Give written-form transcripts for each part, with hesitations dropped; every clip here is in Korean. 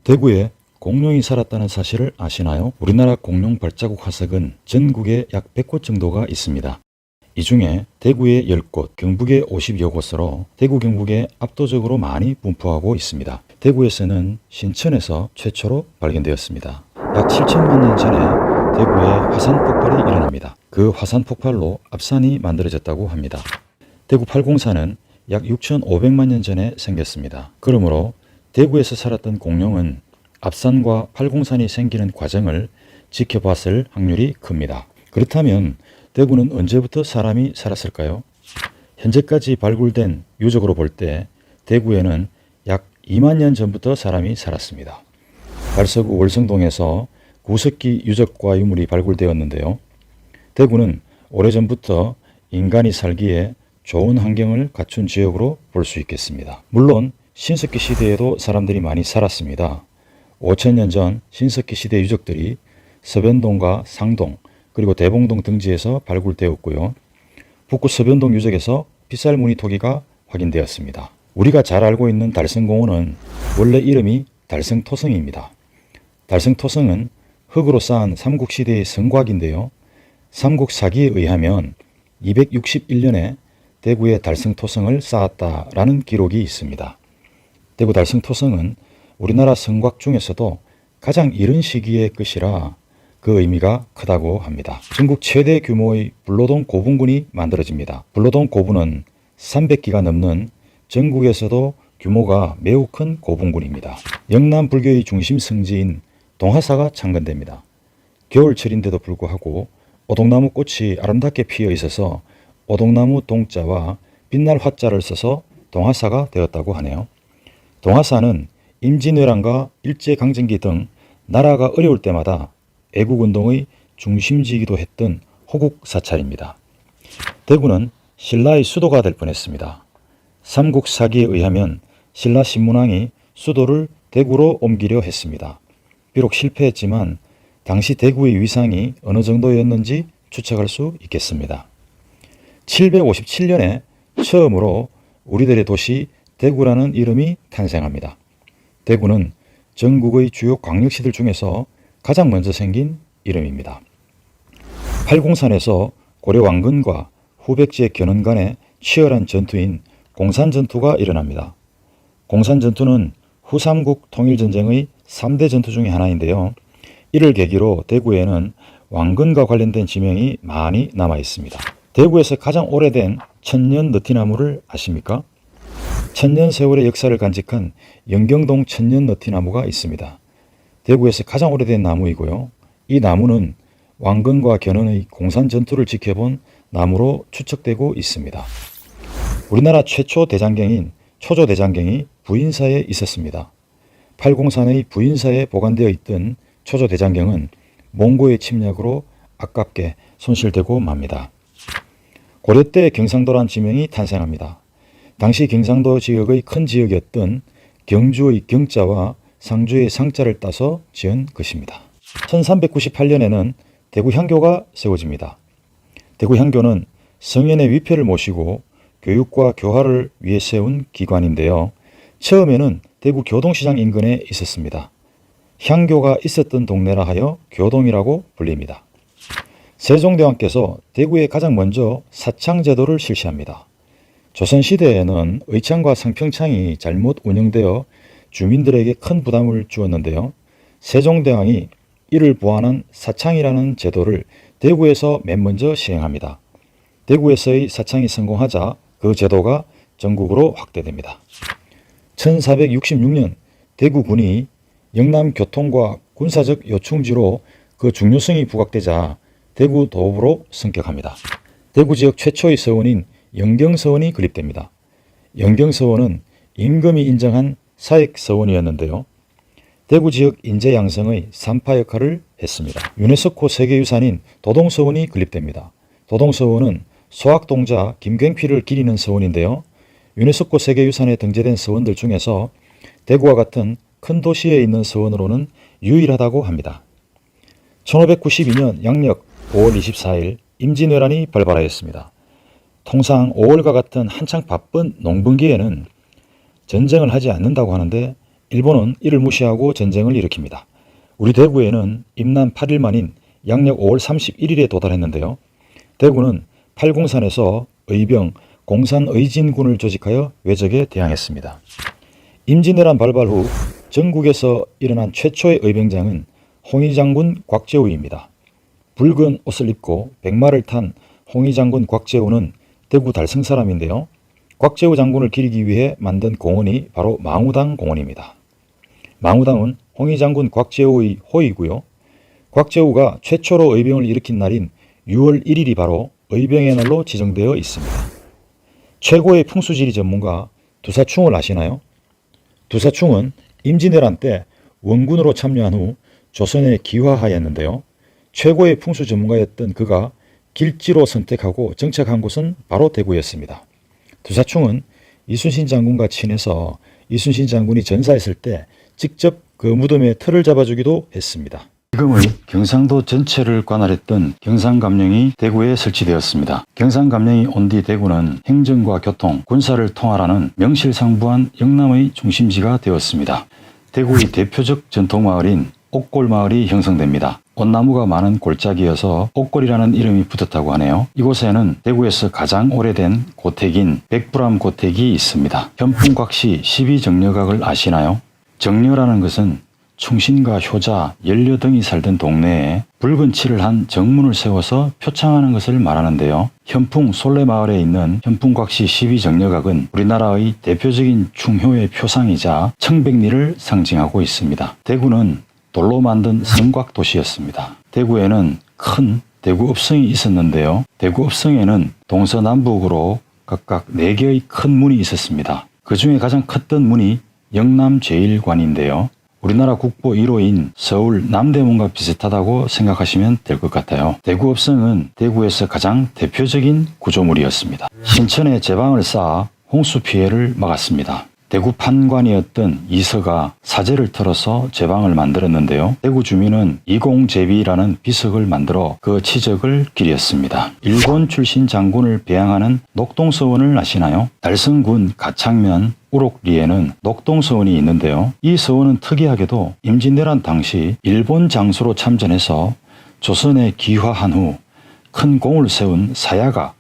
대구에 공룡이 살았다는 사실을 아시나요? 우리나라 공룡 발자국 화석은 전국에 약 100곳 정도가 있습니다. 이 중에 대구에 10곳, 경북에 50여 곳으로 대구 경북에 압도적으로 많이 분포하고 있습니다. 대구에서는 신천에서 최초로 발견되었습니다. 약 7천만 년 전에 대구에 화산 폭발이 일어납니다. 그 화산 폭발로 앞산이 만들어졌다고 합니다. 대구 팔공산은 약 6,500만 년 전에 생겼습니다. 그러므로 대구에서 살았던 공룡은 앞산과 팔공산이 생기는 과정을 지켜봤을 확률이 큽니다. 그렇다면 대구는 언제부터 사람이 살았을까요? 현재까지 발굴된 유적으로 볼 때 대구에는 약 2만 년 전부터 사람이 살았습니다. 발서구 월성동에서 구석기 유적과 유물이 발굴되었는데요. 대구는 오래전부터 인간이 살기에 좋은 환경을 갖춘 지역으로 볼 수 있겠습니다. 물론 신석기 시대에도 사람들이 많이 살았습니다. 5천년 전 신석기 시대 유적들이 서변동과 상동 그리고 대봉동 등지에서 발굴되었고요. 북구 서변동 유적에서 빗살무늬 토기가 확인되었습니다. 우리가 잘 알고 있는 달성공원은 원래 이름이 달성토성입니다. 달성토성은 흙으로 쌓은 삼국시대의 성곽인데요. 삼국사기에 의하면 261년에 대구에 달성토성을 쌓았다라는 기록이 있습니다. 대구 달성토성은 우리나라 성곽 중에서도 가장 이른 시기의 것이라 그 의미가 크다고 합니다. 전국 최대 규모의 불로동 고분군이 만들어집니다. 불로동 고분은 300기가 넘는 전국에서도 규모가 매우 큰 고분군입니다. 영남 불교의 중심 성지인 동화사가 창건됩니다. 겨울철인데도 불구하고 오동나무 꽃이 아름답게 피어 있어서 오동나무 동자와 빛날 화자를 써서 동화사가 되었다고 하네요. 동화사는 임진왜란과 일제강점기 등 나라가 어려울 때마다 애국운동의 중심지이기도 했던 호국사찰입니다. 대구는 신라의 수도가 될 뻔했습니다. 삼국사기에 의하면 신라 신문왕이 수도를 대구로 옮기려 했습니다. 비록 실패했지만 당시 대구의 위상이 어느 정도였는지 추측할 수 있겠습니다. 757년에 처음으로 우리들의 도시 대구라는 이름이 탄생합니다. 대구는 전국의 주요 광역시들 중에서 가장 먼저 생긴 이름입니다. 팔공산에서 고려 왕건과 후백제 견훤 간의 치열한 전투인 공산전투가 일어납니다. 공산전투는 후삼국 통일전쟁의 3대 전투 중의 하나인데요. 이를 계기로 대구에는 왕건과 관련된 지명이 많이 남아 있습니다. 대구에서 가장 오래된 천년 느티나무를 아십니까? 천년 세월의 역사를 간직한 영경동 천년 느티나무가 있습니다. 대구에서 가장 오래된 나무이고요. 이 나무는 왕건과 견훤의 공산 전투를 지켜본 나무로 추측되고 있습니다. 우리나라 최초 대장경인 초조대장경이 부인사에 있었습니다. 팔공산의 부인사에 보관되어 있던 초조대장경은 몽고의 침략으로 아깝게 손실되고 맙니다. 고려 때 경상도란 지명이 탄생합니다. 당시 경상도 지역의 큰 지역이었던 경주의 경자와 상주의 상자를 따서 지은 것입니다. 1398년에는 대구 향교가 세워집니다. 대구 향교는 성현의 위패를 모시고 교육과 교화를 위해 세운 기관인데요. 처음에는 대구 교동시장 인근에 있었습니다. 향교가 있었던 동네라 하여 교동이라고 불립니다. 세종대왕께서 대구에 가장 먼저 사창제도를 실시합니다. 조선시대에는 의창과 상평창이 잘못 운영되어 주민들에게 큰 부담을 주었는데요. 세종대왕이 이를 보완한 사창이라는 제도를 대구에서 맨 먼저 시행합니다. 대구에서의 사창이 성공하자 그 제도가 전국으로 확대됩니다. 1466년 대구군이 영남 교통과 군사적 요충지로 그 중요성이 부각되자 대구 도읍으로 승격합니다. 대구 지역 최초의 서원인 영경서원이 건립됩니다. 영경서원은 임금이 인정한 사익서원이었는데요. 대구 지역 인재 양성의 산파 역할을 했습니다. 유네스코 세계유산인 도동서원이 건립됩니다. 도동서원은 소학동자 김갱필을 기리는 서원인데요. 유네스코 세계유산에 등재된 서원들 중에서 대구와 같은 큰 도시에 있는 서원으로는 유일하다고 합니다. 1592년 양력 5월 24일 임진왜란이 발발하였습니다. 통상 5월과 같은 한창 바쁜 농번기에는 전쟁을 하지 않는다고 하는데 일본은 이를 무시하고 전쟁을 일으킵니다. 우리 대구에는 임난 8일 만인 양력 5월 31일에 도달했는데요. 대구는 팔공산에서 의병 공산의진군을 조직하여 외적에 대항했습니다. 임진왜란 발발 후 전국에서 일어난 최초의 의병장은 홍위장군 곽재우입니다. 붉은 옷을 입고 백마를 탄 홍위장군 곽재우는 대구 달성 사람인데요. 곽재우 장군을 기리기 위해 만든 공원이 바로 망우당 공원입니다. 망우당은 홍위장군 곽재우의 호이고요. 곽재우가 최초로 의병을 일으킨 날인 6월 1일이 바로 의병의 날로 지정되어 있습니다. 최고의 풍수지리 전문가 두사충을 아시나요? 두사충은 임진왜란 때 원군으로 참여한 후 조선에 귀화하였는데요. 최고의 풍수 전문가였던 그가 길지로 선택하고 정착한 곳은 바로 대구였습니다. 두사충은 이순신 장군과 친해서 이순신 장군이 전사했을 때 직접 그 무덤에 틀을 잡아주기도 했습니다. 지금의 경상도 전체를 관할했던 경상감령이 대구에 설치되었습니다. 경상감령이 온 뒤 대구는 행정과 교통, 군사를 통할하는 명실상부한 영남의 중심지가 되었습니다. 대구의 대표적 전통마을인 옥골마을이 형성됩니다. 온나무가 많은 골짜기여서 옥골이라는 이름이 붙었다고 하네요. 이곳에는 대구에서 가장 오래된 고택인 백불암 고택이 있습니다. 현풍곽시 12정려각을 아시나요? 정려라는 것은 충신과 효자, 연료 등이 살던 동네에 붉은 칠을 한 정문을 세워서 표창하는 것을 말하는데요. 현풍 솔레마을에 있는 현풍곽시 12정려각은 우리나라의 대표적인 충효의 표상이자 청백리를 상징하고 있습니다. 대구는 돌로 만든 성곽 도시였습니다. 대구에는 큰 대구읍성이 있었는데요. 대구읍성에는 동서남북으로 각각 4개의 큰 문이 있었습니다. 그 중에 가장 컸던 문이 영남제일관인데요. 우리나라 국보 1호인 서울 남대문과 비슷하다고 생각하시면 될 것 같아요. 대구읍성은 대구에서 가장 대표적인 구조물이었습니다. 신천에 제방을 쌓아 홍수 피해를 막았습니다. 대구 판관이었던 이서가 사제를 털어서 제방을 만들었는데요. 대구 주민은 이공제비라는 비석을 만들어 그 치적을 기렸습니다. 일본 출신 장군을 배양하는 녹동서원을 아시나요? 달성군 가창면 우록리에는 녹동서원이 있는데요. 이 서원은 특이하게도 임진왜란 당시 일본 장수로 참전해서 조선에 귀화한 후 큰 공을 세운 사야가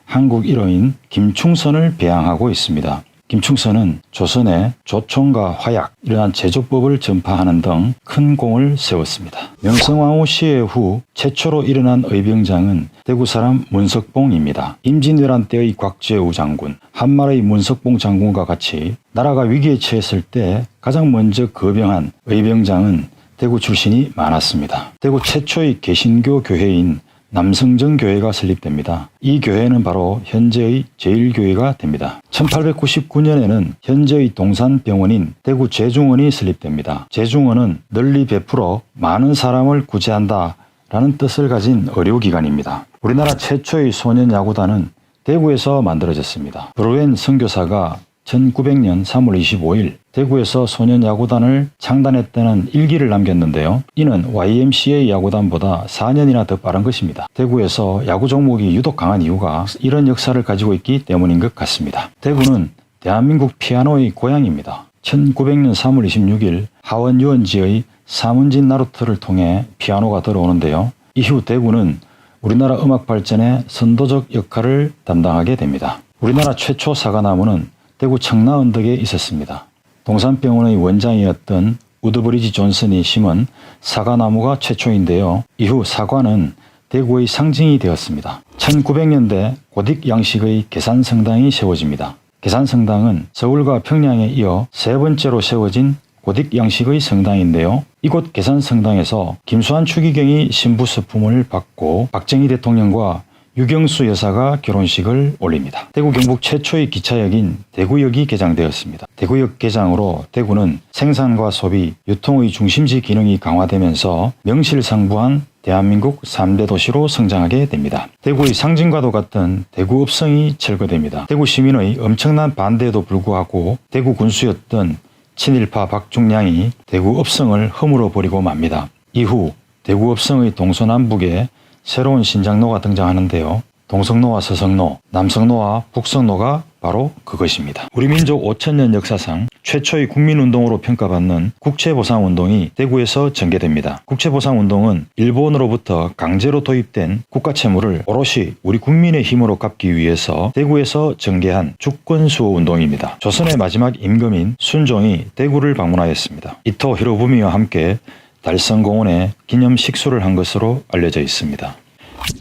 한국 1호인 김충선을 배양하고 있습니다. 김충선은 조선에 조총과 화약, 이러한 제조법을 전파하는 등 큰 공을 세웠습니다. 명성황후 시해 후 최초로 일어난 의병장은 대구 사람 문석봉입니다. 임진왜란 때의 곽재우 장군, 한말의 문석봉 장군과 같이 나라가 위기에 처했을 때 가장 먼저 거병한 의병장은 대구 출신이 많았습니다. 대구 최초의 개신교 교회인 남성정교회가 설립됩니다. 이 교회는 바로 현재의 제일교회가 됩니다. 1899년에는 현재의 동산병원인 대구 제중원이 설립됩니다. 제중원은 널리 베풀어 많은 사람을 구제한다 라는 뜻을 가진 의료기관입니다. 우리나라 최초의 소년야구단은 대구에서 만들어졌습니다. 브루엔 선교사가 1900년 3월 25일 대구에서 소년야구단을 창단했다는 일기를 남겼는데요. 이는 YMCA 야구단보다 4년이나 더 빠른 것입니다. 대구에서 야구 종목이 유독 강한 이유가 이런 역사를 가지고 있기 때문인 것 같습니다. 대구는 대한민국 피아노의 고향입니다. 1900년 3월 26일 하원 유원지의 사문진 나루터를 통해 피아노가 들어오는데요. 이후 대구는 우리나라 음악 발전에 선도적 역할을 담당하게 됩니다. 우리나라 최초 사과나무는 대구 청라언덕에 있었습니다. 동산병원의 원장이었던 우드브리지 존슨이 심은 사과나무가 최초인데요. 이후 사과는 대구의 상징이 되었습니다. 1900년대 고딕 양식의 계산성당이 세워집니다. 계산성당은 서울과 평양에 이어 세 번째로 세워진 고딕 양식의 성당인데요. 이곳 계산성당에서 김수환 추기경이 신부 서품을 받고 박정희 대통령과 유경수 여사가 결혼식을 올립니다. 대구 경북 최초의 기차역인 대구역이 개장되었습니다. 대구역 개장으로 대구는 생산과 소비, 유통의 중심지 기능이 강화되면서 명실상부한 대한민국 3대 도시로 성장하게 됩니다. 대구의 상징과도 같은 대구읍성이 철거됩니다. 대구 시민의 엄청난 반대에도 불구하고 대구 군수였던 친일파 박중량이 대구읍성을 허물어 버리고 맙니다. 이후 대구읍성의 동서남북에 새로운 신장로가 등장하는데요. 동성로와 서성로, 남성로와 북성로가 바로 그것입니다. 우리 민족 5000년 역사상 최초의 국민운동으로 평가받는 국채보상운동이 대구에서 전개됩니다. 국채보상운동은 일본으로부터 강제로 도입된 국가채무를 오롯이 우리 국민의 힘으로 갚기 위해서 대구에서 전개한 주권수호운동입니다. 조선의 마지막 임금인 순종이 대구를 방문하였습니다. 이토 히로부미와 함께 달성공원에 기념 식수를 한 것으로 알려져 있습니다.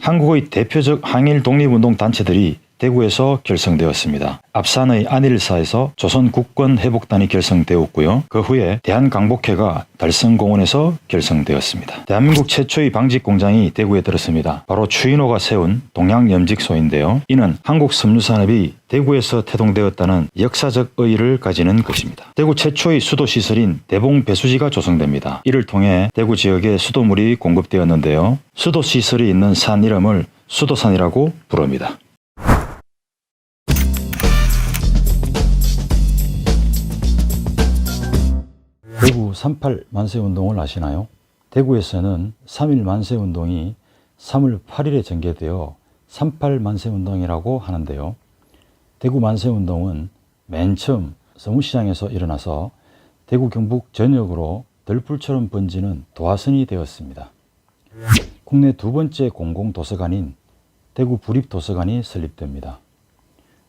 한국의 대표적 항일 독립운동 단체들이 대구에서 결성되었습니다. 앞산의 안일사에서 조선국권회복단이 결성되었고요. 그 후에 대한강복회가 달성공원에서 결성되었습니다. 대한민국 최초의 방직공장이 대구에 들었습니다. 바로 추인호가 세운 동양염직소인데요. 이는 한국섬유산업이 대구에서 태동되었다는 역사적 의의를 가지는 것입니다. 대구 최초의 수도시설인 대봉배수지가 조성됩니다. 이를 통해 대구 지역에 수도물이 공급되었는데요. 수도시설이 있는 산 이름을 수도산이라고 부릅니다. 대구 38 만세운동을 아시나요? 대구에서는 3.1 만세운동이 3월 8일에 전개되어 38 만세운동이라고 하는데요. 대구 만세운동은 맨 처음 서문시장에서 일어나서 대구 경북 전역으로 들불처럼 번지는 도화선이 되었습니다. 국내 두 번째 공공도서관인 대구 부립도서관이 설립됩니다.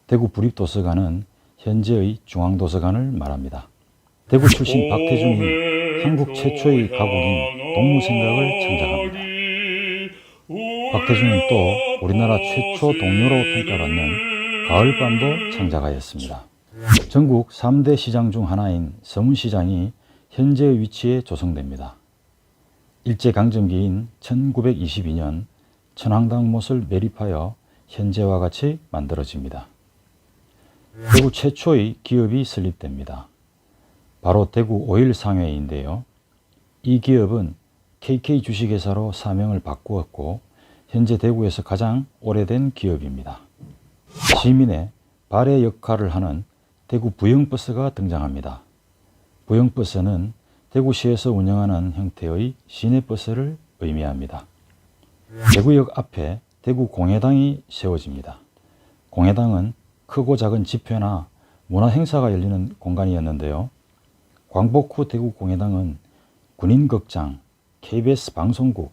대구 부립도서관은 현재의 중앙도서관을 말합니다. 대구 출신 박태준이 한국 최초의 가국인 동무생각을 창작합니다. 박태준은 또 우리나라 최초 동료로 평가받는 가을밤도 창작하였습니다. 전국 3대 시장 중 하나인 서문시장이 현재의 위치에 조성됩니다. 일제강점기인 1922년 천황당못을 매립하여 현재와 같이 만들어집니다. 대구 최초의 기업이 설립됩니다. 바로 대구 오일상회인데요. 이 기업은 KK 주식회사로 사명을 바꾸었고 현재 대구에서 가장 오래된 기업입니다. 시민의 발의 역할을 하는 대구 부영버스가 등장합니다. 부영버스는 대구시에서 운영하는 형태의 시내버스를 의미합니다. 대구역 앞에 대구 공회당이 세워집니다. 공회당은 크고 작은 집회나 문화행사가 열리는 공간이었는데요. 광복 후 대구 공회당은 군인극장, KBS 방송국,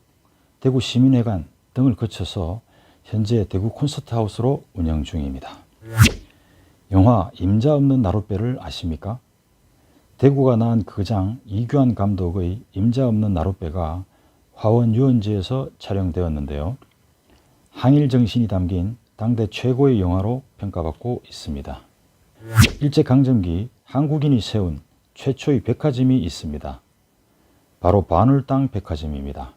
대구시민회관 등을 거쳐서 현재 대구 콘서트하우스로 운영 중입니다. 영화 임자 없는 나룻배를 아십니까? 대구가 낳은 극장 이규환 감독의 임자 없는 나룻배가 화원 유원지에서 촬영되었는데요. 항일 정신이 담긴 당대 최고의 영화로 평가받고 있습니다. 일제강점기 한국인이 세운 최초의 백화점이 있습니다. 바로 바늘땅 백화점입니다.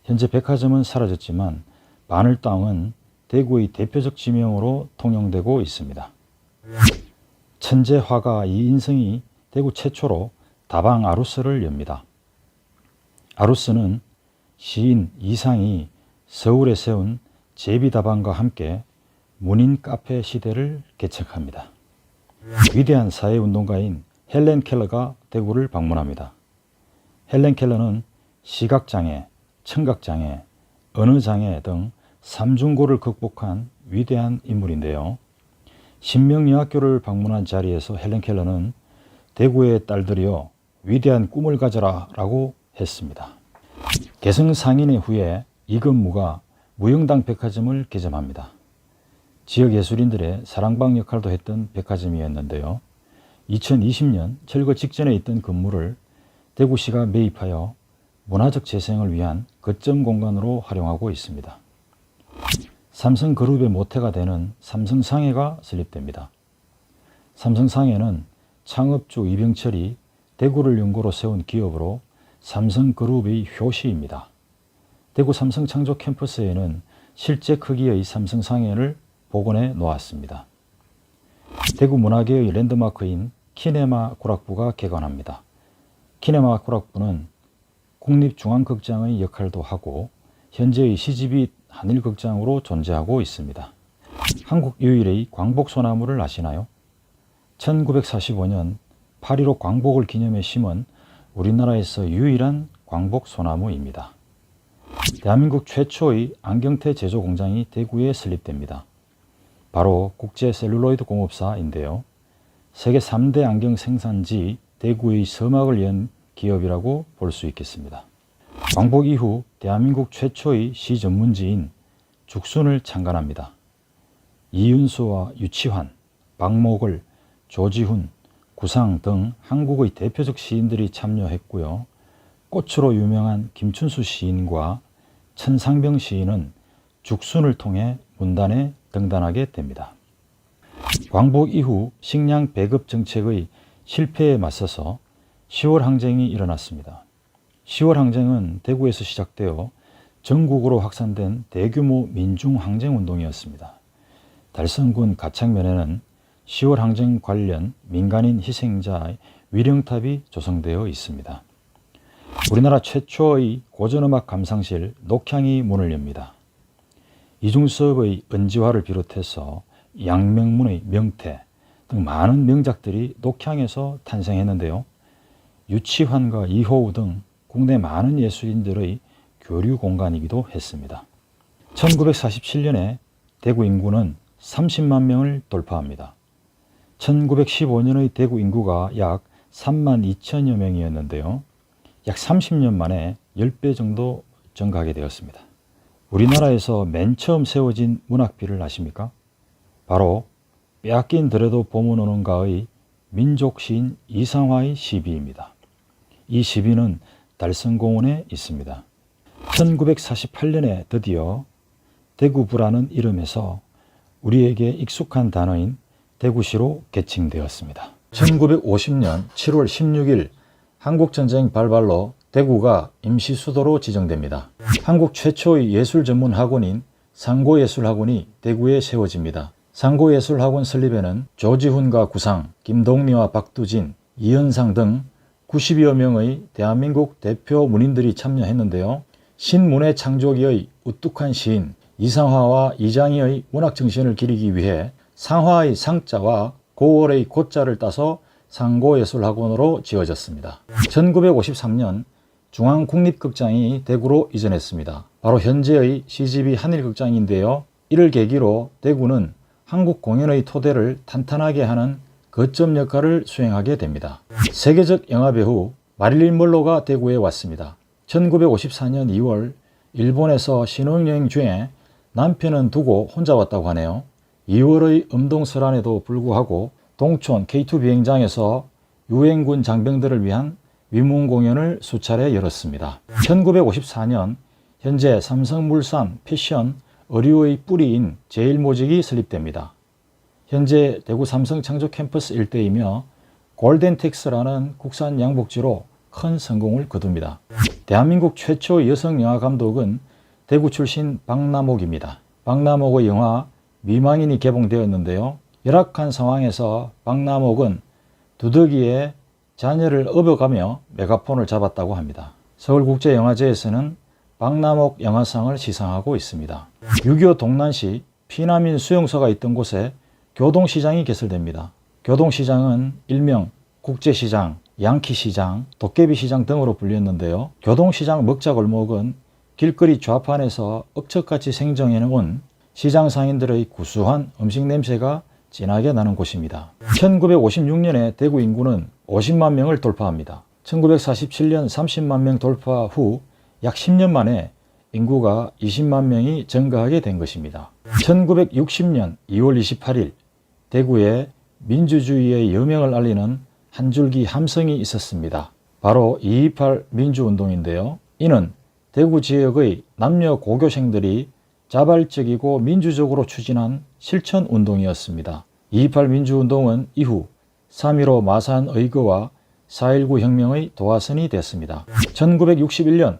현재 백화점은 사라졌지만 바늘땅은 대구의 대표적 지명으로 통용되고 있습니다. 천재 화가 이인성이 대구 최초로 다방 아루스를 엽니다. 아루스는 시인 이상이 서울에 세운 제비다방과 함께 문인 카페 시대를 개척합니다. 위대한 사회운동가인 헬렌 켈러가 대구를 방문합니다. 헬렌 켈러는 시각장애, 청각장애, 언어장애 등 삼중고를 극복한 위대한 인물인데요. 신명여학교를 방문한 자리에서 헬렌 켈러는 대구의 딸들이여 위대한 꿈을 가져라 라고 했습니다. 개성상인회 후에 이건무가 무영당 백화점을 개점합니다. 지역 예술인들의 사랑방 역할도 했던 백화점이었는데요. 2020년 철거 직전에 있던 건물을 대구시가 매입하여 문화적 재생을 위한 거점 공간으로 활용하고 있습니다. 삼성그룹의 모태가 되는 삼성상해가 설립됩니다. 삼성상해는 창업주 이병철이 대구를 연고로 세운 기업으로 삼성그룹의 효시입니다. 대구 삼성창조 캠퍼스에는 실제 크기의 삼성상해를 복원해 놓았습니다. 대구 문화계의 랜드마크인 키네마 고락부가 개관합니다. 키네마 고락부는 국립중앙극장의 역할도 하고 현재의 CGV 한일극장으로 존재하고 있습니다. 한국 유일의 광복소나무를 아시나요? 1945년 8.15 광복을 기념해 심은 우리나라에서 유일한 광복소나무입니다. 대한민국 최초의 안경테 제조 공장이 대구에 설립됩니다. 바로 국제셀룰로이드 공업사인데요. 세계 3대 안경 생산지 대구의 서막을 연 기업이라고 볼 수 있겠습니다. 광복 이후 대한민국 최초의 시 전문지인 죽순을 창간합니다. 이윤수와 유치환, 박목을, 조지훈, 구상 등 한국의 대표적 시인들이 참여했고요. 꽃으로 유명한 김춘수 시인과 천상병 시인은 죽순을 통해 문단에 등단하게 됩니다. 광복 이후 식량 배급 정책의 실패에 맞서서 10월 항쟁이 일어났습니다. 10월 항쟁은 대구에서 시작되어 전국으로 확산된 대규모 민중항쟁운동이었습니다. 달성군 가창면에는 10월 항쟁 관련 민간인 희생자의 위령탑이 조성되어 있습니다. 우리나라 최초의 고전음악 감상실 녹향이 문을 엽니다. 이중섭의 은지화를 비롯해서 양명문의 명태 등 많은 명작들이 녹향에서 탄생했는데요. 유치환과 이호우 등 국내 많은 예술인들의 교류 공간이기도 했습니다. 1947년에 대구 인구는 30만 명을 돌파합니다. 1915년의 대구 인구가 약 3만 2천여 명이었는데요. 약 30년 만에 10배 정도 증가하게 되었습니다. 우리나라에서 맨 처음 세워진 문학비를 아십니까? 바로 빼앗긴 들에도 봄은 오는가의 민족시인 이상화의 시비입니다. 이 시비는 달성공원에 있습니다. 1948년에 드디어 대구부라는 이름에서 우리에게 익숙한 단어인 대구시로 개칭되었습니다. 1950년 7월 16일 한국전쟁 발발로 대구가 임시수도로 지정됩니다. 한국 최초의 예술 전문 학원인 상고예술학원이 대구에 세워집니다. 상고예술학원 설립에는 조지훈과 구상, 김동미와 박두진, 이현상 등 90여 명의 대한민국 대표 문인들이 참여했는데요. 신문의 창조기의 우뚝한 시인 이상화와 이장희의 문학정신을 기리기 위해 상화의 상자와 고월의 고자를 따서 상고예술학원으로 지어졌습니다. 1953년 중앙국립극장이 대구로 이전했습니다. 바로 현재의 CGV 한일극장인데요. 이를 계기로 대구는 한국 공연의 토대를 탄탄하게 하는 거점 역할을 수행하게 됩니다. 세계적 영화배우 마릴린 먼로가 대구에 왔습니다. 1954년 2월 일본에서 신혼여행 중에 남편은 두고 혼자 왔다고 하네요. 2월의 음동설안에도 불구하고 동촌 K2 비행장에서 유엔군 장병들을 위한 위문 공연을 수차례 열었습니다. 1954년 현재 삼성물산 패션 의류의 뿌리인 제일모직이 설립됩니다. 현재 대구 삼성 창조 캠퍼스 일대이며 골덴텍스라는 국산 양복지로 큰 성공을 거둡니다. 대한민국 최초 여성 영화 감독은 대구 출신 박남옥입니다. 박남옥의 영화 미망인이 개봉되었는데요. 열악한 상황에서 박남옥은 두더기에 자녀를 업어가며 메가폰을 잡았다고 합니다. 서울국제영화제에서는 박남옥 영화상을 시상하고 있습니다. 6.25 동란시 피난민 수용소가 있던 곳에 교동시장이 개설됩니다. 교동시장은 일명 국제시장, 양키시장, 도깨비시장 등으로 불렸는데요. 교동시장 먹자골목은 길거리 좌판에서 억척같이 생정해놓은 시장 상인들의 구수한 음식 냄새가 진하게 나는 곳입니다. 1956년에 대구 인구는 50만 명을 돌파합니다. 1947년 30만 명 돌파 후 약 10년 만에 인구가 20만 명이 증가하게 된 것입니다. 1960년 2월 28일 대구에 민주주의의 여명을 알리는 한 줄기 함성이 있었습니다. 바로 2.28 민주운동인데요. 이는 대구 지역의 남녀 고교생들이 자발적이고 민주적으로 추진한 실천운동이었습니다. 2.28 민주운동은 이후 3.15 마산의거와 4.19 혁명의 도화선이 됐습니다. 1961년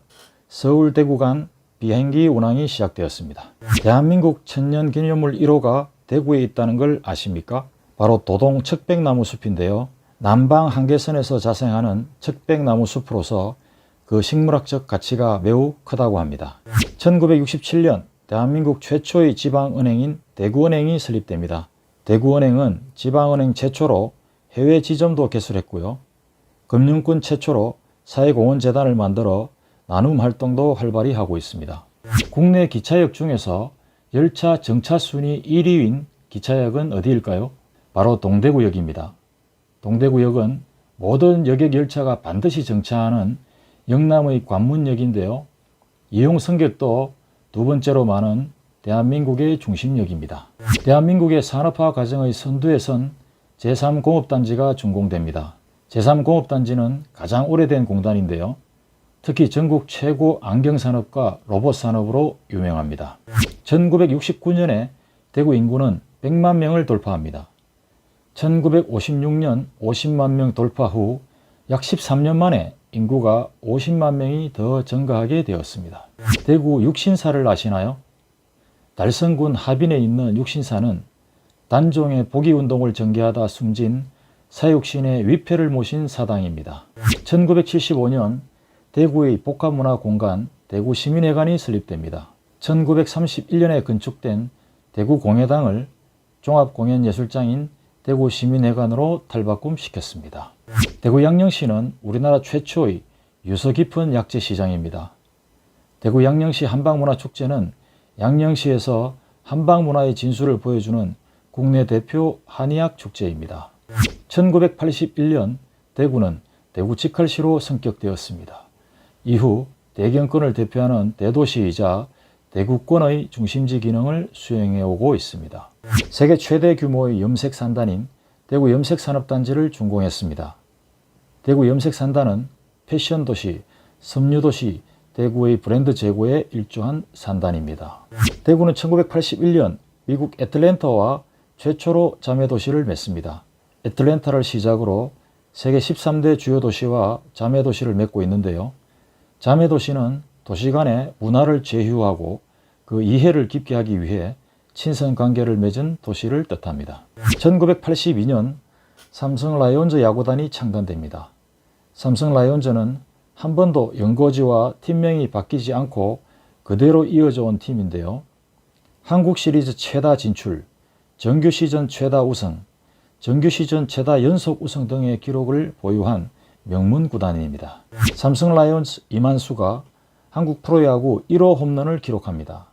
서울 대구 간 비행기 운항이 시작되었습니다. 대한민국 천년기념물 1호가 대구에 있다는 걸 아십니까? 바로 도동 척백나무 숲인데요. 남방 한계선에서 자생하는 척백나무 숲으로서 그 식물학적 가치가 매우 크다고 합니다. 1967년 대한민국 최초의 지방은행인 대구은행이 설립됩니다. 대구은행은 지방은행 최초로 해외 지점도 개설했고요. 금융권 최초로 사회공헌재단을 만들어 나눔 활동도 활발히 하고 있습니다. 국내 기차역 중에서 열차 정차 순위 1위인 기차역은 어디일까요? 바로 동대구역입니다. 동대구역은 모든 여객 열차가 반드시 정차하는 영남의 관문역인데요. 이용 승객도 두 번째로 많은 대한민국의 중심역입니다. 대한민국의 산업화 과정의 선두에 선 제3공업단지가 준공됩니다. 제3공업단지는 가장 오래된 공단인데요. 특히 전국 최고 안경산업과 로봇산업으로 유명합니다. 1969년에 대구 인구는 100만 명을 돌파합니다. 1956년 50만 명 돌파 후 약 13년 만에 인구가 50만 명이 더 증가하게 되었습니다. 대구 육신사를 아시나요? 달성군 하빈에 있는 육신사는 단종의 복위운동을 전개하다 숨진 사육신의 위패를 모신 사당입니다. 1975년 대구의 복합문화공간 대구시민회관이 설립됩니다. 1931년에 건축된 대구공예당을 종합공연예술장인 대구시민회관으로 탈바꿈시켰습니다. 대구 양령시는 우리나라 최초의 유서 깊은 약재시장입니다. 대구 양령시 한방문화축제는 양령시에서 한방문화의 진수를 보여주는 국내 대표 한의학 축제입니다. 1981년 대구는 대구직할시로 성격되었습니다. 이후 대경권을 대표하는 대도시이자 대구권의 중심지 기능을 수행해오고 있습니다. 세계 최대 규모의 염색산단인 대구 염색산업단지를 준공했습니다. 대구 염색산단은 패션도시, 섬유도시, 대구의 브랜드 제고에 일조한 산단입니다. 대구는 1981년 미국 애틀랜타와 최초로 자매도시를 맺습니다. 애틀랜타를 시작으로 세계 13대 주요 도시와 자매도시를 맺고 있는데요. 자매도시는 도시 간의 문화를 제휴하고 그 이해를 깊게 하기 위해 친선관계를 맺은 도시를 뜻합니다. 1982년 삼성 라이온즈 야구단이 창단됩니다. 삼성 라이온즈는 한 번도 연고지와 팀명이 바뀌지 않고 그대로 이어져 온 팀인데요. 한국 시리즈 최다 진출, 정규 시즌 최다 우승, 정규 시즌 최다 연속 우승 등의 기록을 보유한 명문 구단입니다. 삼성 라이온즈 이만수가 한국 프로야구 1호 홈런을 기록합니다.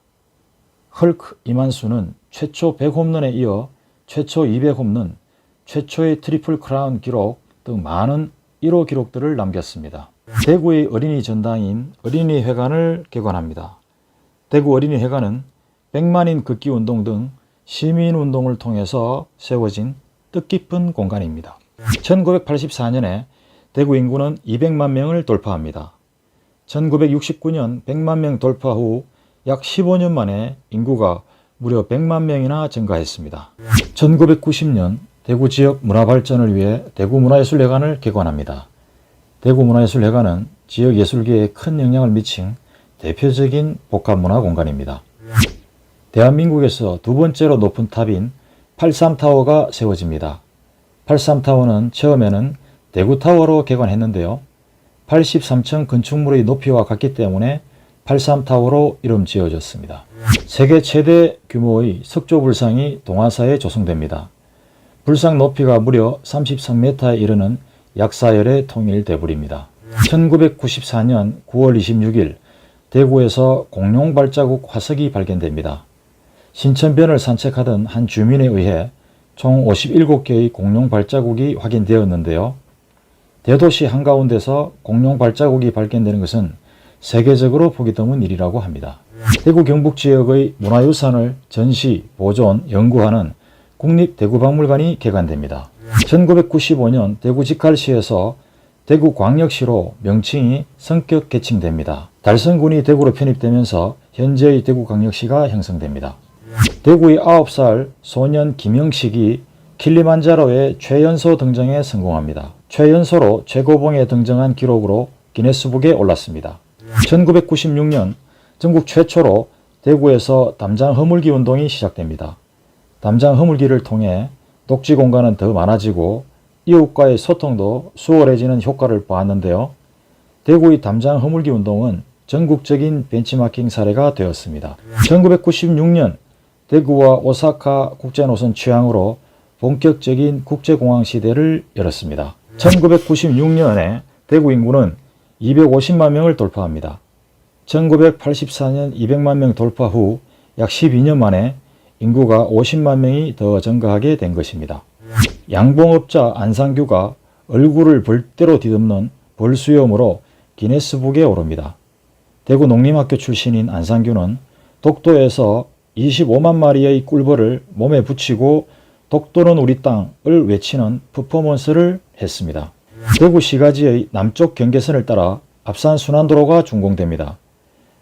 헐크 이만수는 최초 100홈런에 이어 최초 200홈런, 최초의 트리플 크라운 기록 등 많은 1호 기록들을 남겼습니다. 대구의 어린이 전당인 어린이회관을 개관합니다. 대구 어린이회관은 100만인 걷기운동 등 시민운동을 통해서 세워진 뜻깊은 공간입니다. 1984년에 대구 인구는 200만 명을 돌파합니다. 1969년 100만 명 돌파 후 약 15년 만에 인구가 무려 100만 명이나 증가했습니다. 1990년 대구 지역 문화 발전을 위해 대구문화예술회관을 개관합니다. 대구문화예술회관은 지역 예술계에 큰 영향을 미친 대표적인 복합문화 공간입니다. 대한민국에서 두 번째로 높은 탑인 83타워가 세워집니다. 83타워는 처음에는 대구타워로 개관했는데요. 83층 건축물의 높이와 같기 때문에 83타워로 이름 지어졌습니다. 세계 최대 규모의 석조불상이 동아사에 조성됩니다. 불상 높이가 무려 33m에 이르는 약사열의 통일대불입니다. 1994년 9월 26일 대구에서 공룡 발자국 화석이 발견됩니다. 신천변을 산책하던 한 주민에 의해 총 57개의 공룡 발자국이 확인되었는데요. 대도시 한가운데서 공룡 발자국이 발견되는 것은 세계적으로 보기 드문 일이라고 합니다. 대구 경북 지역의 문화유산을 전시, 보존, 연구하는 국립대구박물관이 개관됩니다. 1995년 대구직할시에서 대구광역시로 명칭이 성격 개칭됩니다. 달성군이 대구로 편입되면서 현재의 대구광역시가 형성됩니다. 대구의 9살 소년 김영식이 킬리만자로의 최연소 등정에 성공합니다. 최연소로 최고봉에 등정한 기록으로 기네스북에 올랐습니다. 1996년 전국 최초로 대구에서 담장 허물기 운동이 시작됩니다. 담장 허물기를 통해 녹지 공간은 더 많아지고 이웃과의 소통도 수월해지는 효과를 보았는데요. 대구의 담장 허물기 운동은 전국적인 벤치마킹 사례가 되었습니다. 1996년 대구와 오사카 국제노선 취항으로 본격적인 국제공항 시대를 열었습니다. 1996년에 대구 인구는 250만 명을 돌파합니다. 1984년 200만 명 돌파 후 약 12년 만에 인구가 50만 명이 더 증가하게 된 것입니다. 양봉업자 안상규가 얼굴을 벌대로 뒤덮는 벌수염으로 기네스북에 오릅니다. 대구 농림학교 출신인 안상규는 독도에서 25만 마리의 꿀벌을 몸에 붙이고 독도는 우리 땅을 외치는 퍼포먼스를 했습니다. 대구시가지의 남쪽 경계선을 따라 압산순환도로가 준공됩니다.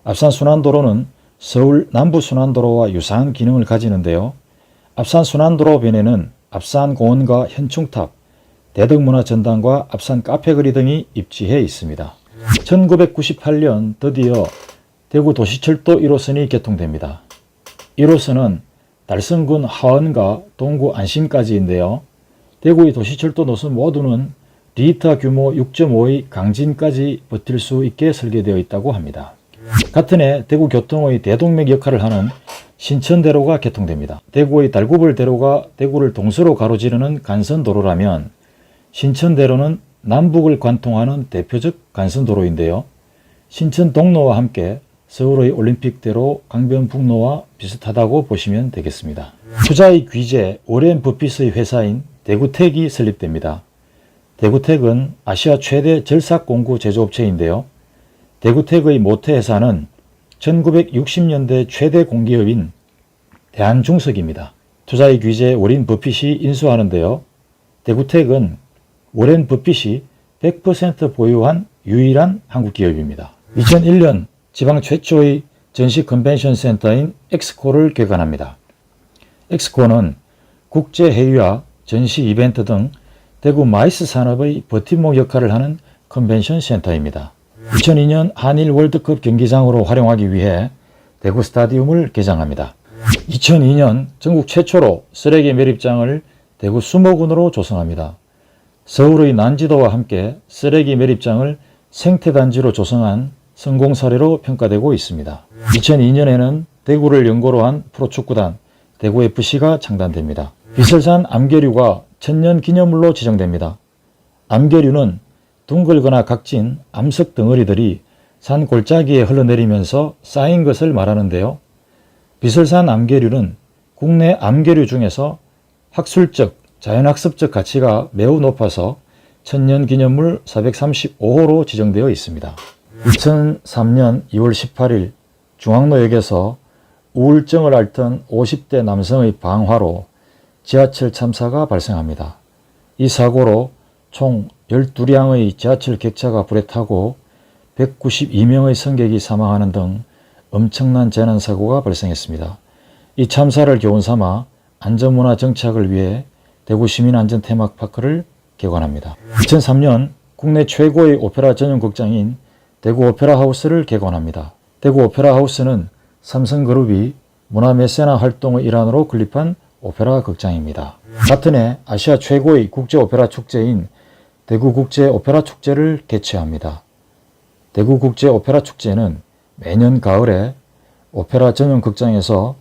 압산순환도로는 서울 남부순환도로와 유사한 기능을 가지는데요. 압산순환도로 변에는 압산공원과 현충탑, 대덕문화전당과 압산 카페거리 등이 입지해 있습니다. 1998년 드디어 대구 도시철도 1호선이 개통됩니다. 1호선은 달성군 하원과 동구 안심까지인데요. 대구의 도시철도 노선 모두는 리터 규모 6.5의 강진까지 버틸 수 있게 설계되어 있다고 합니다. 같은 해 대구교통의 대동맥 역할을 하는 신천대로가 개통됩니다. 대구의 달구벌대로가 대구를 동서로 가로지르는 간선도로라면 신천대로는 남북을 관통하는 대표적 간선도로인데요. 신천동로와 함께 서울의 올림픽대로 강변북로와 비슷하다고 보시면 되겠습니다. 투자의 귀재 오렌 버핏의 회사인 대구텍이 설립됩니다. 대구텍은 아시아 최대 절삭공구 제조업체인데요. 대구텍의 모태회사는 1960년대 최대 공기업인 대한중석입니다. 투자의 귀재 워렌 버핏이 인수하는데요. 대구텍은 워렌 버핏이 100% 보유한 유일한 한국 기업입니다. 2001년 지방 최초의 전시 컨벤션 센터인 엑스코를 개관합니다. 엑스코는 국제회의와 전시 이벤트 등 대구 마이스 산업의 버팀목 역할을 하는 컨벤션 센터입니다. 2002년 한일 월드컵 경기장으로 활용하기 위해 대구 스타디움을 개장합니다. 2002년 전국 최초로 쓰레기 매립장을 대구 수목원으로 조성합니다. 서울의 난지도와 함께 쓰레기 매립장을 생태단지로 조성한 성공 사례로 평가되고 있습니다. 2002년에는 대구를 연고로 한 프로축구단 대구FC가 창단됩니다. 비설산 암계류가 천년기념물로 지정됩니다. 암계류는 둥글거나 각진 암석 덩어리들이 산 골짜기에 흘러내리면서 쌓인 것을 말하는데요. 비설산 암계류는 국내 암계류 중에서 학술적, 자연학습적 가치가 매우 높아서 천년기념물 435호로 지정되어 있습니다. 2003년 2월 18일 중앙로역에서 우울증을 앓던 50대 남성의 방화로 지하철 참사가 발생합니다. 이 사고로 총 12량의 지하철 객차가 불에 타고 192명의 승객이 사망하는 등 엄청난 재난사고가 발생했습니다. 이 참사를 교훈삼아 안전문화 정착을 위해 대구시민안전 테마파크를 개관합니다. 2003년 국내 최고의 오페라 전용 극장인 대구 오페라하우스를 개관합니다. 대구 오페라하우스는 삼성그룹이 문화메세나 활동의 일환으로 건립한 오페라 극장입니다. 같은 해 아시아 최고의 국제 오페라 축제인 대구국제 오페라 축제를 개최합니다. 대구국제 오페라 축제는 매년 가을에 오페라 전용 극장에서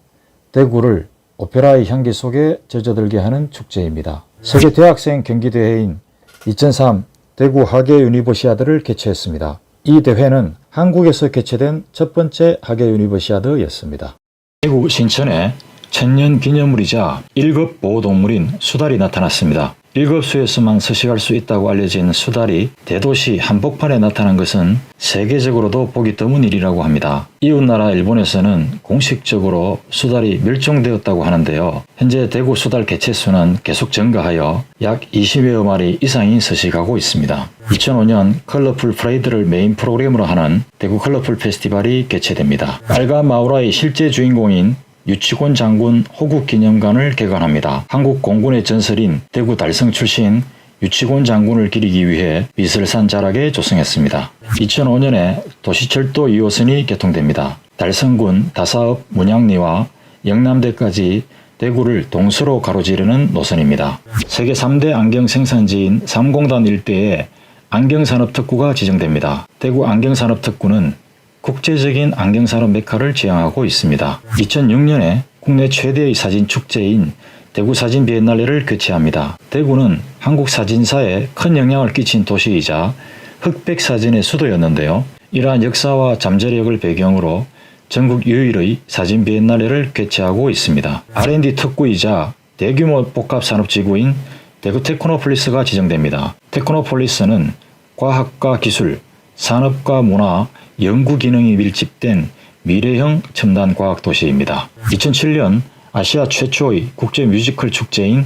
대구를 오페라의 향기 속에 젖어들게 하는 축제입니다. 세계 대학생 경기대회인 2003 대구 하계 유니버시아드를 개최했습니다. 이 대회는 한국에서 개최된 첫 번째 하계 유니버시아드였습니다. 대구 신천에 천년 기념물이자 1급 보호동물인 수달이 나타났습니다. 1급수에서만 서식할 수 있다고 알려진 수달이 대도시 한복판에 나타난 것은 세계적으로도 보기 드문 일이라고 합니다. 이웃나라 일본에서는 공식적으로 수달이 멸종되었다고 하는데요. 현재 대구 수달 개체수는 계속 증가하여 약 20여 마리 이상이 서식하고 있습니다. 2005년 컬러풀 프레이드를 메인 프로그램으로 하는 대구 컬러풀 페스티벌이 개최됩니다. 빨간 마우라의 실제 주인공인 유치곤 장군 호국기념관을 개관합니다. 한국 공군의 전설인 대구 달성 출신 유치곤 장군을 기리기 위해 비설산 자락에 조성했습니다. 2005년에 도시철도 2호선이 개통됩니다. 달성군 다사읍 문양리와 영남대까지 대구를 동서로 가로지르는 노선입니다. 세계 3대 안경 생산지인 삼공단 일대에 안경산업특구가 지정됩니다. 대구 안경산업특구는 국제적인 안경산업 메카를 지향하고 있습니다. 2006년에 국내 최대의 사진축제인 대구사진 비엔날레를 개최합니다. 대구는 한국 사진사에 큰 영향을 끼친 도시이자 흑백사진의 수도였는데요. 이러한 역사와 잠재력을 배경으로 전국 유일의 사진 비엔날레를 개최하고 있습니다. R&D 특구이자 대규모 복합산업지구인 대구 테크노폴리스가 지정됩니다. 테크노폴리스는 과학과 기술, 산업과 문화, 연구 기능이 밀집된 미래형 첨단 과학 도시입니다. 2007년 아시아 최초의 국제 뮤지컬 축제인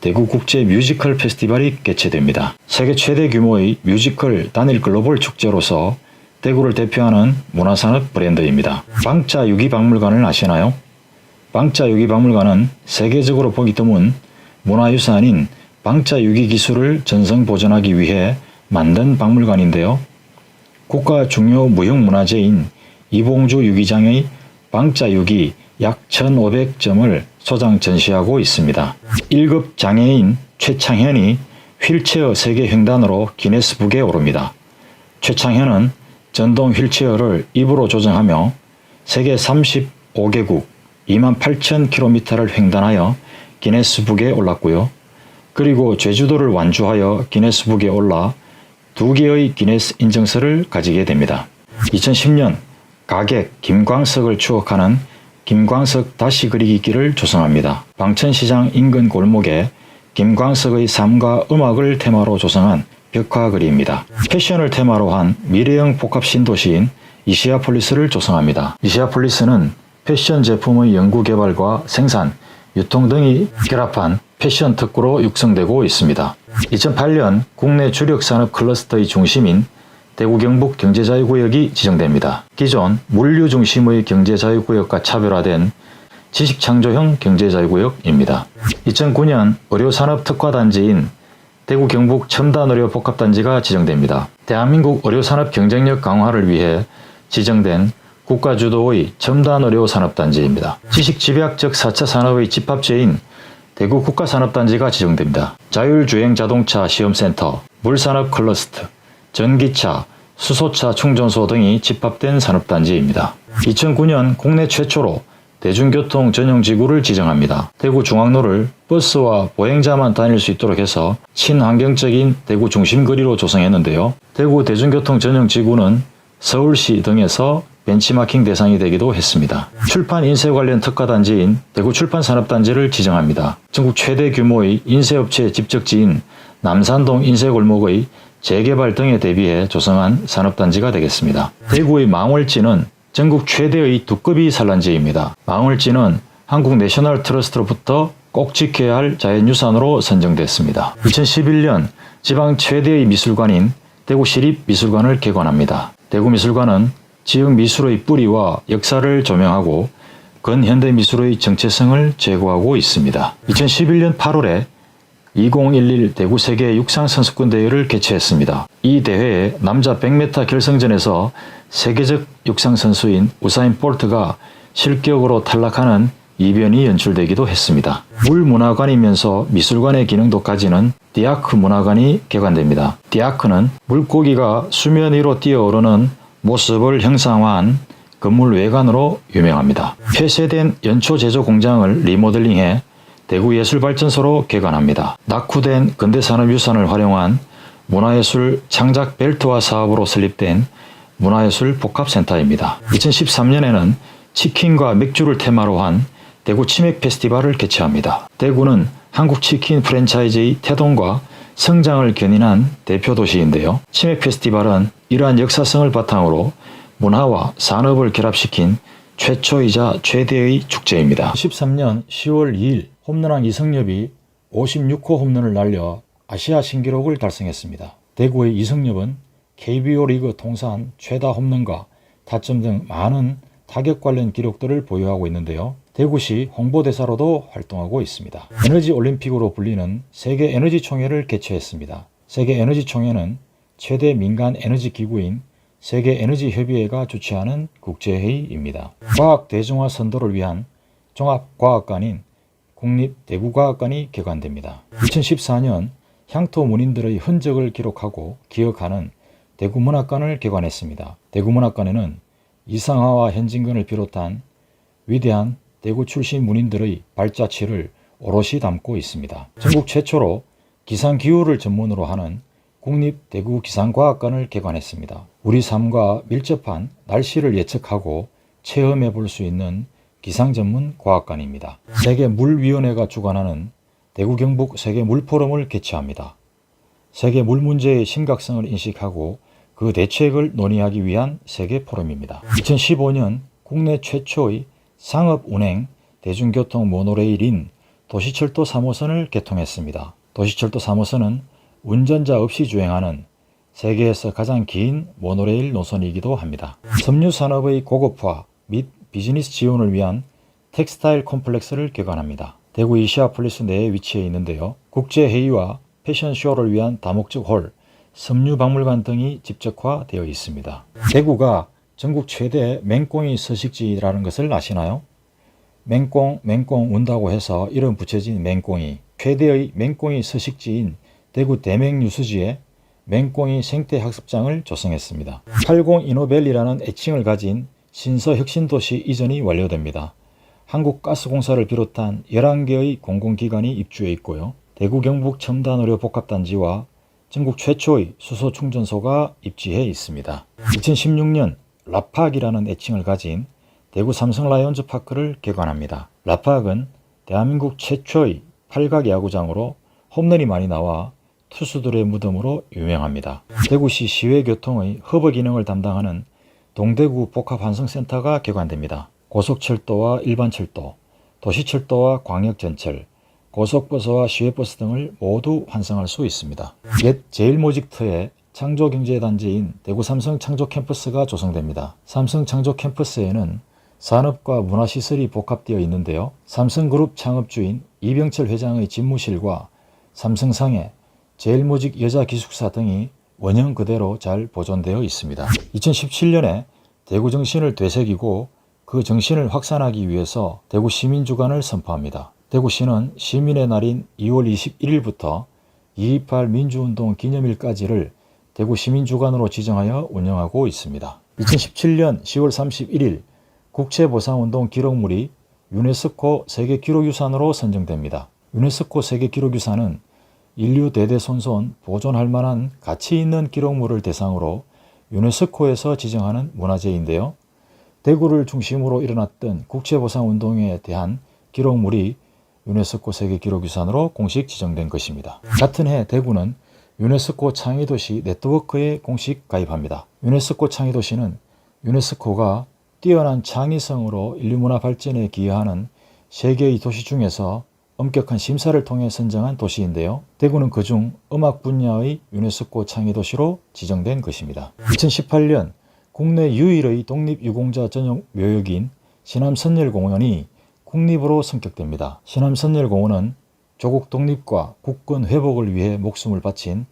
대구 국제 뮤지컬 페스티벌이 개최됩니다. 세계 최대 규모의 뮤지컬 단일 글로벌 축제로서 대구를 대표하는 문화산업 브랜드입니다. 방자 유기박물관을 아시나요? 방자 유기박물관은 세계적으로 보기 드문 문화유산인 방자 유기 기술을 전성 보존하기 위해 만든 박물관인데요. 국가 중요 무형문화재인 이봉주 유기장의 방자 유기 약 1,500점을 소장 전시하고 있습니다. 1급 장애인 최창현이 휠체어 세계 횡단으로 기네스북에 오릅니다. 최창현은 전동 휠체어를 입으로 조정하며 세계 35개국 28,000km를 횡단하여 기네스북에 올랐고요. 그리고 제주도를 완주하여 기네스북에 올라 2개의 기네스 인증서를 가지게 됩니다. 2010년 가객 김광석을 추억하는 김광석 다시 그리기 길을 조성합니다. 방천시장 인근 골목에 김광석의 삶과 음악을 테마로 조성한 벽화 그리입니다. 패션을 테마로 한 미래형 복합 신도시인 이시아폴리스를 조성합니다. 이시아폴리스는 패션 제품의 연구 개발과 생산, 유통 등이 결합한 패션 특구로 육성되고 있습니다. 2008년 국내 주력 산업 클러스터의 중심인 대구 경북 경제자유구역이 지정됩니다. 기존 물류 중심의 경제자유구역과 차별화된 지식창조형 경제자유구역입니다. 2009년 의료산업특화단지인 대구 경북 첨단의료복합단지가 지정됩니다. 대한민국 의료산업 경쟁력 강화를 위해 지정된 국가주도의 첨단의료산업단지입니다. 지식집약적 4차 산업의 집합체인 대구 국가산업단지가 지정됩니다. 자율주행자동차 시험센터, 물산업 클러스터, 전기차, 수소차 충전소 등이 집합된 산업단지입니다. 2009년 국내 최초로 대중교통 전용지구를 지정합니다. 대구 중앙로를 버스와 보행자만 다닐 수 있도록 해서 친환경적인 대구 중심거리로 조성했는데요. 대구 대중교통 전용지구는 서울시 등에서 벤치마킹 대상이 되기도 했습니다. 출판 인쇄 관련 특화단지인 대구 출판산업단지를 지정합니다. 전국 최대 규모의 인쇄업체 집적지인 남산동 인쇄골목의 재개발 등에 대비해 조성한 산업단지가 되겠습니다. 대구의 망월지는 전국 최대의 두꺼비 산란지입니다. 망월지는 한국 내셔널 트러스트로부터 꼭 지켜야 할 자연유산으로 선정됐습니다. 2011년 지방 최대의 미술관인 대구시립미술관을 개관합니다. 대구미술관은 지역 미술의 뿌리와 역사를 조명하고 근현대 미술의 정체성을 제고하고 있습니다. 2011년 8월에 2011 대구 세계 육상선수권 대회를 개최했습니다. 이 대회에 남자 100m 결승전에서 세계적 육상선수인 우사인 볼트가 실격으로 탈락하는 이변이 연출되기도 했습니다. 물문화관이면서 미술관의 기능도 가지는 디아크 문화관이 개관됩니다. 디아크는 물고기가 수면 위로 뛰어오르는 모습을 형상화한 건물 외관으로 유명합니다. 폐쇄된 연초 제조 공장을 리모델링해 대구예술발전소로 개관합니다. 낙후된 근대산업유산을 활용한 문화예술 창작 벨트화 사업으로 설립된 문화예술 복합센터입니다. 2013년에는 치킨과 맥주를 테마로 한 대구 치맥 페스티벌을 개최합니다. 대구는 한국 치킨 프랜차이즈의 태동과 성장을 견인한 대표 도시인데요. 치맥 페스티벌은 이러한 역사성을 바탕으로 문화와 산업을 결합시킨 최초이자 최대의 축제입니다. 2013년 10월 2일 홈런왕 이승엽이 56호 홈런을 날려 아시아 신기록을 달성했습니다. 대구의 이승엽은 KBO 리그 통산 최다 홈런과 타점 등 많은 타격 관련 기록들을 보유하고 있는데요. 대구시 홍보대사로도 활동하고 있습니다. 에너지 올림픽으로 불리는 세계 에너지 총회를 개최했습니다. 세계 에너지 총회는 최대 민간 에너지 기구인 세계 에너지 협의회가 주최하는 국제회의입니다. 과학 대중화 선도를 위한 종합과학관인 국립대구과학관이 개관됩니다. 2014년 향토 문인들의 흔적을 기록하고 기억하는 대구문학관을 개관했습니다. 대구문학관에는 이상화와 현진건을 비롯한 위대한 대구 출신 문인들의 발자취를 오롯이 담고 있습니다. 전국 최초로 기상기후를 전문으로 하는 국립대구기상과학관을 개관했습니다. 우리 삶과 밀접한 날씨를 예측하고 체험해 볼 수 있는 기상 전문 과학관입니다. 세계물위원회가 주관하는 대구 경북 세계 물포럼을 개최합니다. 세계 물 문제의 심각성을 인식하고 그 대책을 논의하기 위한 세계 포럼입니다. 2015년 국내 최초의 상업운행 대중교통 모노레일인 도시철도 3호선을 개통했습니다. 도시철도 3호선은 운전자 없이 주행하는 세계에서 가장 긴 모노레일 노선이기도 합니다. 섬유산업의 고급화 및 비즈니스 지원을 위한 텍스타일 콤플렉스를 개관합니다. 대구 이시아폴리스 내에 위치해 있는데요. 국제회의와 패션쇼를 위한 다목적 홀, 섬유박물관 등이 집적화되어 있습니다. 대구가 전국 최대 맹꽁이 서식지라는 것을 아시나요? 맹꽁 운다고 해서 이름 붙여진 맹꽁이, 최대의 맹꽁이 서식지인 대구 대맹유수지에 맹꽁이 생태학습장을 조성했습니다. 80 이노밸리라는 애칭을 가진 신서혁신도시 이전이 완료됩니다. 한국가스공사를 비롯한 11개의 공공기관이 입주해 있고요. 대구 경북 첨단의료 복합단지와 전국 최초의 수소충전소가 입지해 있습니다. 2016년 라팍이라는 애칭을 가진 대구 삼성 라이온즈 파크를 개관합니다. 라팍은 대한민국 최초의 팔각 야구장으로 홈런이 많이 나와 투수들의 무덤으로 유명합니다. 대구시 시외교통의 허브 기능을 담당하는 동대구 복합환승센터가 개관됩니다. 고속철도와 일반철도, 도시철도와 광역전철, 고속버스와 시외버스 등을 모두 환승할 수 있습니다. 옛 제일모직트의 창조경제단지인 대구 삼성 창조캠퍼스가 조성됩니다. 삼성 창조캠퍼스에는 산업과 문화시설이 복합되어 있는데요. 삼성그룹 창업주인 이병철 회장의 집무실과 삼성상해, 제일모직 여자기숙사 등이 원형 그대로 잘 보존되어 있습니다. 2017년에 대구 정신을 되새기고 그 정신을 확산하기 위해서 대구 시민주간을 선포합니다. 대구시는 시민의 날인 2월 21일부터 2.28 민주운동 기념일까지를 대구 시민주간으로 지정하여 운영하고 있습니다. 2017년 10월 31일 국채보상운동 기록물이 유네스코 세계기록유산으로 선정됩니다. 유네스코 세계기록유산은 인류 대대손손 보존할 만한 가치 있는 기록물을 대상으로 유네스코에서 지정하는 문화재인데요. 대구를 중심으로 일어났던 국채보상운동에 대한 기록물이 유네스코 세계기록유산으로 공식 지정된 것입니다. 같은 해 대구는 유네스코 창의도시 네트워크에 공식 가입합니다. 유네스코 창의도시는 유네스코가 뛰어난 창의성으로 인류문화 발전에 기여하는 세계의 도시 중에서 엄격한 심사를 통해 선정한 도시인데요. 대구는 그중 음악 분야의 유네스코 창의도시로 지정된 것입니다. 2018년 국내 유일의 독립유공자 전용 묘역인 신암선열공원이 국립으로 선격됩니다. 신암선열공원은 조국 독립과 국권 회복을 위해 목숨을 바친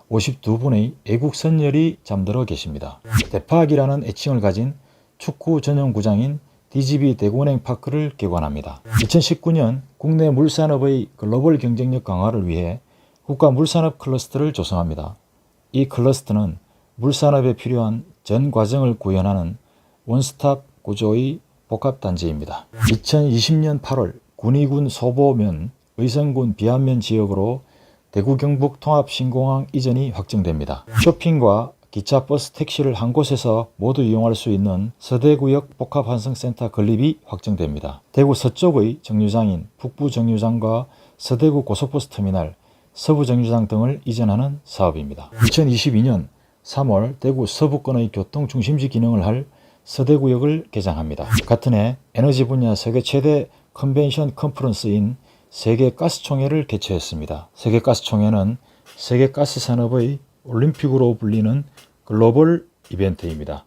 52분의 애국 선열이 잠들어 계십니다. 대파악이라는 애칭을 가진 축구 전용구장인 DGB 대구은행 파크를 개관합니다. 2019년 국내 물산업의 글로벌 경쟁력 강화를 위해 국가물산업 클러스터를 조성합니다. 이 클러스터는 물산업에 필요한 전 과정을 구현하는 원스톱 구조의 복합단지입니다. 2020년 8월 군위군 소보면 의성군 비안면 지역으로 대구 경북 통합신공항 이전이 확정됩니다. 쇼핑과 기차, 버스, 택시를 한 곳에서 모두 이용할 수 있는 서대구역 복합환승센터 건립이 확정됩니다. 대구 서쪽의 정류장인 북부정류장과 서대구 고속버스 터미널, 서부정류장 등을 이전하는 사업입니다. 2022년 3월 대구 서부권의 교통 중심지 기능을 할 서대구역을 개장합니다. 같은 해 에너지 분야 세계 최대 컨벤션 컨퍼런스인 세계가스총회를 개최했습니다. 세계가스총회는 세계가스 산업의 올림픽으로 불리는 글로벌 이벤트입니다.